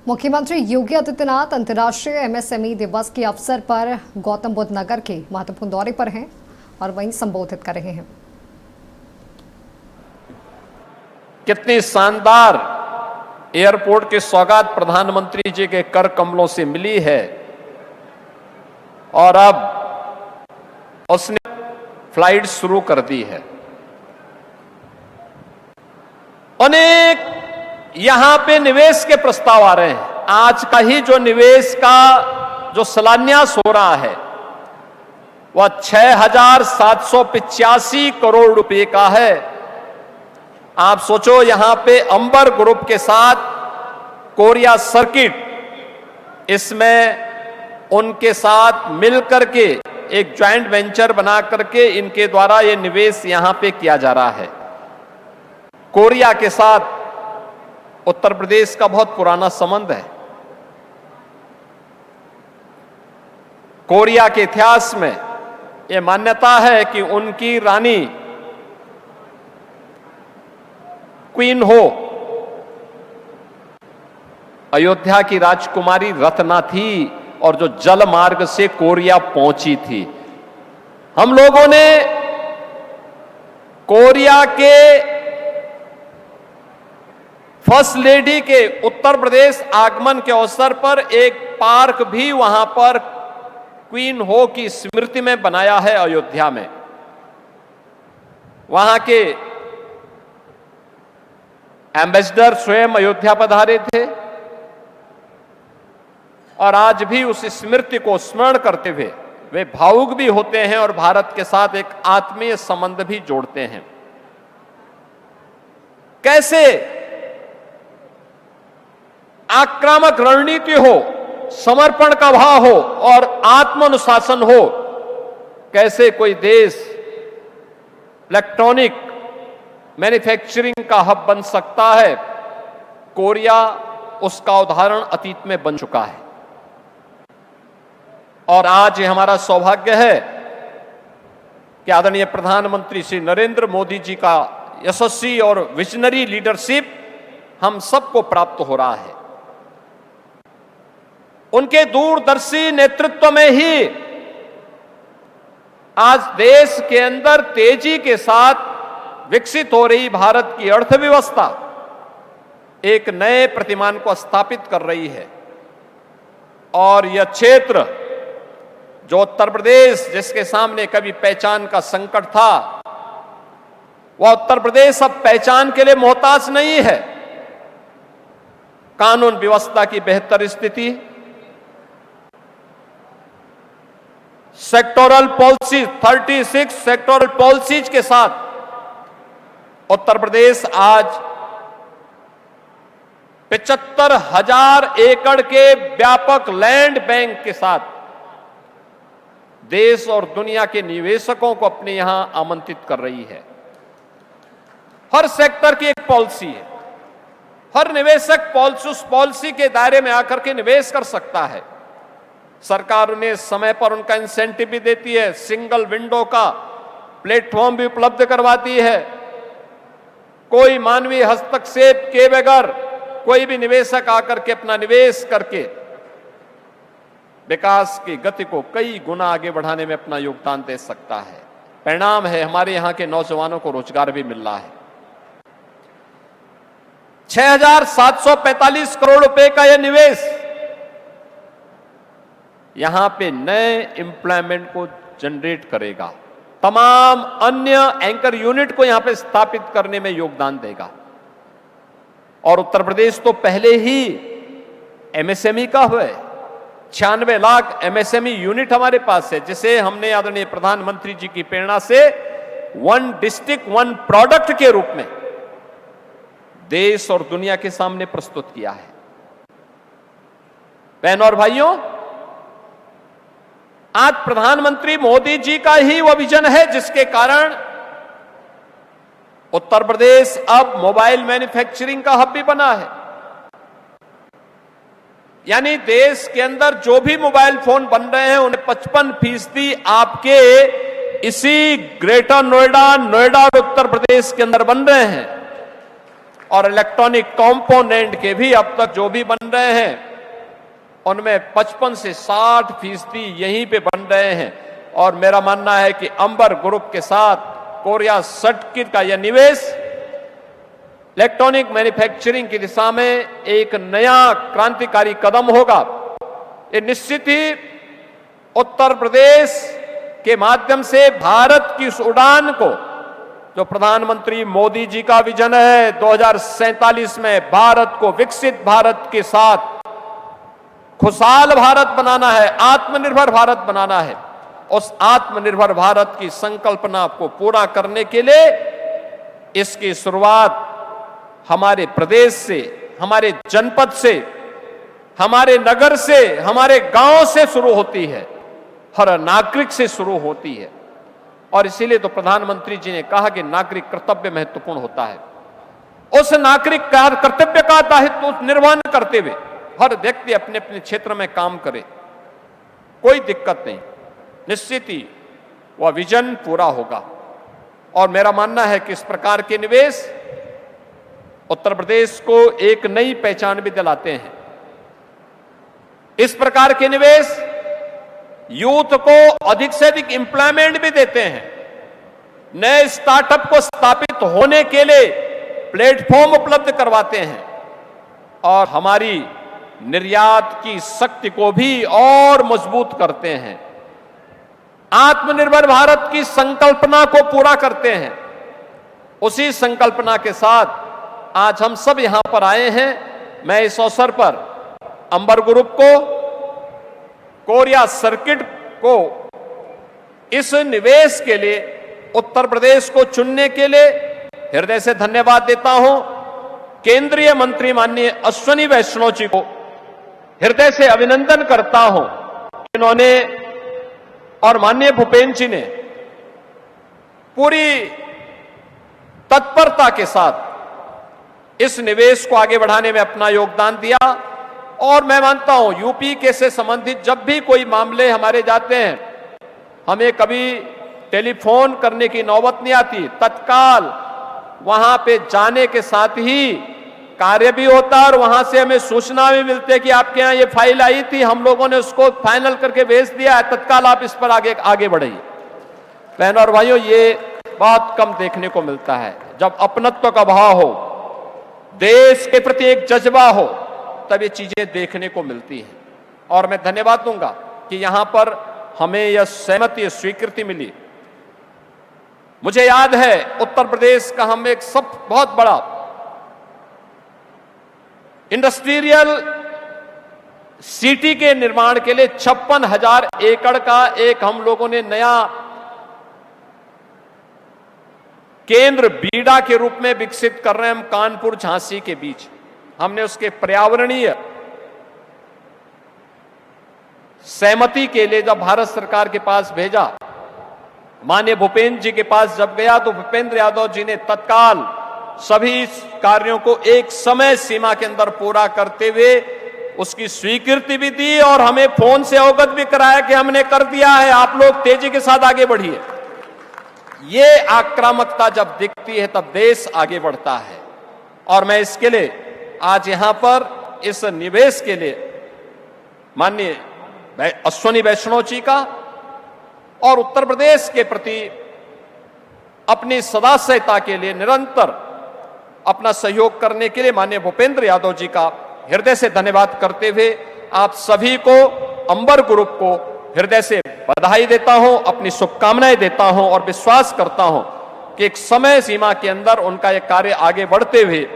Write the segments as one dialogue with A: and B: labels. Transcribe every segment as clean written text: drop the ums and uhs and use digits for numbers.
A: मुख्यमंत्री योगी आदित्यनाथ अंतर्राष्ट्रीय एमएसएमई दिवस के अवसर पर गौतम बुद्ध नगर के महत्वपूर्ण दौरे पर हैं और वहीं संबोधित कर रहे हैं।
B: कितनी शानदार एयरपोर्ट की सौगात प्रधानमंत्री जी के कर कमलों से मिली है और अब उसने फ्लाइट शुरू कर दी है। अनेक यहां पे निवेश के प्रस्ताव आ रहे हैं। आज का ही जो निवेश का जो शिलान्यास हो रहा है वह 6,785 करोड़ रुपए का है। आप सोचो, यहां पे अंबर ग्रुप के साथ कोरिया सर्किट, इसमें उनके साथ मिलकर के एक ज्वाइंट वेंचर बना करके इनके द्वारा ये निवेश यहां पे किया जा रहा है। कोरिया के साथ उत्तर प्रदेश का बहुत पुराना संबंध है। कोरिया के इतिहास में यह मान्यता है कि उनकी रानी क्वीन हो अयोध्या की राजकुमारी रत्ना थी और जो जल मार्ग से कोरिया पहुंची थी। हम लोगों ने कोरिया के फर्स्ट लेडी के उत्तर प्रदेश आगमन के अवसर पर एक पार्क भी वहां पर क्वीन हो की स्मृति में बनाया है अयोध्या में। वहां के एम्बेसडर स्वयं अयोध्या पधारे थे और आज भी उस स्मृति को स्मरण करते हुए वे भावुक भी होते हैं और भारत के साथ एक आत्मीय संबंध भी जोड़ते हैं। कैसे आक्रामक रणनीति हो, समर्पण का भाव हो और आत्मानुशासन हो, कैसे कोई देश इलेक्ट्रॉनिक मैन्युफैक्चरिंग का हब बन सकता है। कोरिया उसका उदाहरण अतीत में बन चुका है और आज ये हमारा सौभाग्य है कि आदरणीय प्रधानमंत्री श्री नरेंद्र मोदी जी का यशस्वी और विजनरी लीडरशिप हम सबको प्राप्त हो रहा है। उनके दूरदर्शी नेतृत्व में ही आज देश के अंदर तेजी के साथ विकसित हो रही भारत की अर्थव्यवस्था एक नए प्रतिमान को स्थापित कर रही है और यह क्षेत्र जो उत्तर प्रदेश जिसके सामने कभी पहचान का संकट था, वह उत्तर प्रदेश अब पहचान के लिए मोहताज नहीं है। कानून व्यवस्था की बेहतर स्थिति, सेक्टोरल पॉलिसी 36 सेक्टोरल पॉलिसीज के साथ उत्तर प्रदेश आज 75,000 एकड़ के व्यापक लैंड बैंक के साथ देश और दुनिया के निवेशकों को अपने यहां आमंत्रित कर रही है। हर सेक्टर की एक पॉलिसी है, हर निवेशक उस पॉलिसी के दायरे में आकर के निवेश कर सकता है। सरकार उन्हें समय पर उनका इंसेंटिव भी देती है, सिंगल विंडो का प्लेटफॉर्म भी उपलब्ध करवाती है। कोई मानवीय हस्तक्षेप के बगैर कोई भी निवेशक आकर के अपना निवेश करके विकास की गति को कई गुना आगे बढ़ाने में अपना योगदान दे सकता है। परिणाम है हमारे यहां के नौजवानों को रोजगार भी मिल रहा है। 6,745 करोड़ रुपए का यह निवेश यहां पे नए एम्प्लॉयमेंट को जनरेट करेगा, तमाम अन्य एंकर यूनिट को यहां पे स्थापित करने में योगदान देगा। और उत्तर प्रदेश तो पहले ही एमएसएमई का है। 96 लाख एमएसएमई यूनिट हमारे पास है, जिसे हमने आदरणीय प्रधानमंत्री जी की प्रेरणा से वन डिस्ट्रिक्ट वन प्रोडक्ट के रूप में देश और दुनिया के सामने प्रस्तुत किया है। बहनों और भाइयों, आज प्रधानमंत्री मोदी जी का ही वह विजन है जिसके कारण उत्तर प्रदेश अब मोबाइल मैन्युफैक्चरिंग का हब भी बना है। यानी देश के अंदर जो भी मोबाइल फोन बन रहे हैं उन्हें 55% आपके इसी ग्रेटर नोएडा और उत्तर प्रदेश के अंदर बन रहे हैं। और इलेक्ट्रॉनिक कंपोनेंट के भी अब तक जो भी बन रहे हैं उनमें 55 से 60% यहीं पे बन रहे हैं। और मेरा मानना है कि अंबर ग्रुप के साथ कोरिया सर्किट का यह निवेश इलेक्ट्रॉनिक मैन्युफैक्चरिंग की दिशा में एक नया क्रांतिकारी कदम होगा। ये निश्चित ही उत्तर प्रदेश के माध्यम से भारत की उस उड़ान को, जो प्रधानमंत्री मोदी जी का विजन है 2047 में भारत को विकसित भारत के साथ खुशहाल भारत बनाना है, आत्मनिर्भर भारत बनाना है, उस आत्मनिर्भर भारत की संकल्पना को पूरा करने के लिए इसकी शुरुआत हमारे प्रदेश से, हमारे जनपद से, हमारे नगर से, हमारे गांव से शुरू होती है, हर नागरिक से शुरू होती है। और इसीलिए तो प्रधानमंत्री जी ने कहा कि नागरिक कर्तव्य महत्वपूर्ण होता है। उस नागरिक कर्तव्य का दायित्व निर्वहन करते हुए हर व्यक्ति अपने अपने क्षेत्र में काम करे, कोई दिक्कत नहीं, निश्चित ही वह विजन पूरा होगा। और मेरा मानना है कि इस प्रकार के निवेश उत्तर प्रदेश को एक नई पहचान भी दिलाते हैं। इस प्रकार के निवेश यूथ को अधिक से अधिक एम्प्लॉयमेंट भी देते हैं, नए स्टार्टअप को स्थापित होने के लिए प्लेटफॉर्म उपलब्ध करवाते हैं और हमारी निर्यात की शक्ति को भी और मजबूत करते हैं, आत्मनिर्भर भारत की संकल्पना को पूरा करते हैं। उसी संकल्पना के साथ आज हम सब यहां पर आए हैं। मैं इस अवसर पर अंबर ग्रुप को, कोरिया सर्किट को इस निवेश के लिए, उत्तर प्रदेश को चुनने के लिए हृदय से धन्यवाद देता हूं। केंद्रीय मंत्री माननीय अश्विनी वैष्णव जी को हृदय से अभिनंदन करता हूं, इन्होंने और माननीय भूपेंद्र जी ने पूरी तत्परता के साथ इस निवेश को आगे बढ़ाने में अपना योगदान दिया। और मैं मानता हूं यूपी के से संबंधित जब भी कोई मामले हमारे जाते हैं, हमें कभी टेलीफोन करने की नौबत नहीं आती, तत्काल वहां पे जाने के साथ ही कार्य भी होता है और वहां से हमें सूचना भी मिलती है कि आपके यहां ये फाइल आई थी, हम लोगों ने उसको फाइनल करके भेज दिया है, तत्काल आप इस पर आगे बढ़िए। बहनों और भाइयों, ये बहुत कम देखने को मिलता है। जब अपनत्व का भाव हो, देश के प्रति एक जज्बा हो, तब ये चीजें देखने को मिलती हैं। और मैं धन्यवाद दूंगा कि यहां पर हमें यह सहमति, यह स्वीकृति मिली। मुझे याद है उत्तर प्रदेश का हम एक सब बहुत बड़ा इंडस्ट्रियल सिटी के निर्माण के लिए 56,000 एकड़ का एक हम लोगों ने नया केंद्र बीडा के रूप में विकसित कर रहे हैं। हम कानपुर झांसी के बीच हमने उसके पर्यावरणीय सहमति के लिए जब भारत सरकार के पास भेजा, माननीय भूपेंद्र जी के पास जब गया तो भूपेंद्र यादव जी ने तत्काल सभी कार्यों को एक समय सीमा के अंदर पूरा करते हुए उसकी स्वीकृति भी दी और हमें फोन से अवगत भी कराया कि हमने कर दिया है, आप लोग तेजी के साथ आगे बढ़िए। ये आक्रामकता जब दिखती है तब देश आगे बढ़ता है। और मैं इसके लिए आज यहां पर इस निवेश के लिए माननीय अश्विनी वैष्णव जी का और उत्तर प्रदेश के प्रति अपनी सदास्यता के लिए निरंतर अपना सहयोग करने के लिए माननीय भूपेंद्र यादव जी का हृदय से धन्यवाद करते हुए आप सभी को, अंबर ग्रुप को हृदय से बधाई देता हूं, अपनी शुभकामनाएं देता हूं और विश्वास करता हूं कि एक समय सीमा के अंदर उनका यह कार्य आगे बढ़ते हुए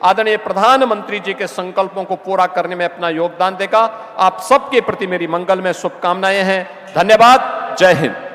B: आदरणीय प्रधानमंत्री जी के संकल्पों को पूरा करने में अपना योगदान देगा। आप सबके प्रति मेरी मंगलमय शुभकामनाएं हैं। धन्यवाद। जय हिंद।